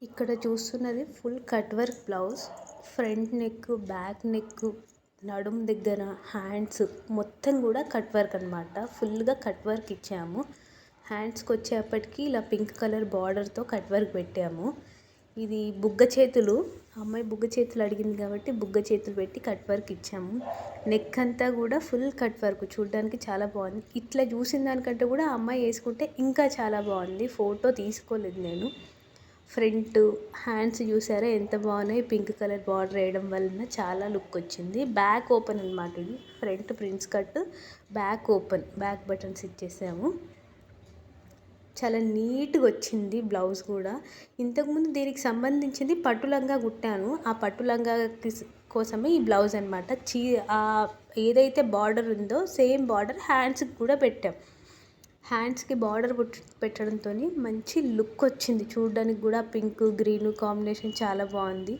ఇక్కడ చూస్తున్నది full cut work blouse. Front neck, back neck, నడుం దగ్గర, హ్యాండ్స్ మొత్తం కూడా కట్ వర్క్ అనమాట. ఫుల్గా కట్ వర్క్ ఇచ్చాము. హ్యాండ్స్కి వచ్చేప్పటికి ఇలా పింక్ కలర్ బార్డర్తో కట్ వర్క్ పెట్టాము. ఇది బుగ్గ చేతులు, అమ్మాయి బుగ్గ చేతులు అడిగింది కాబట్టి బుగ్గ చేతులు పెట్టి కట్ వర్క్ ఇచ్చాము. నెక్ అంతా కూడా ఫుల్ కట్ వర్క్, చూడడానికి చాలా బాగుంది. ఇట్లా చూసిన దానికంటే కూడా అమ్మాయి వేసుకుంటే ఇంకా చాలా బాగుంది. ఫోటో తీసుకోలేదు నేను. ఫ్రంట్ హ్యాండ్స్ చూసారా ఎంత బాగున్నాయి. పింక్ కలర్ బార్డర్ వేయడం వలన చాలా లుక్ వచ్చింది. బ్యాక్ ఓపెన్ అనమాట. ఇది front prince cut, back open, back buttons ఇచ్చేసాము. చాలా నీట్గా వచ్చింది బ్లౌజ్ కూడా. ఇంతకుముందు దీనికి సంబంధించింది పట్టు లంగా కుట్టాను. ఆ పట్టు లంగాకి కోసమే ఈ బ్లౌజ్ అనమాట. ఏదైతే బార్డర్ ఉందో సేమ్ బార్డర్ హ్యాండ్స్కి కూడా పెట్టాం. హ్యాండ్స్కి బార్డర్ పెట్టడంతో మంచి లుక్ వచ్చింది. చూడడానికి కూడా పింక్ గ్రీన్ కాంబినేషన్ చాలా బాగుంది.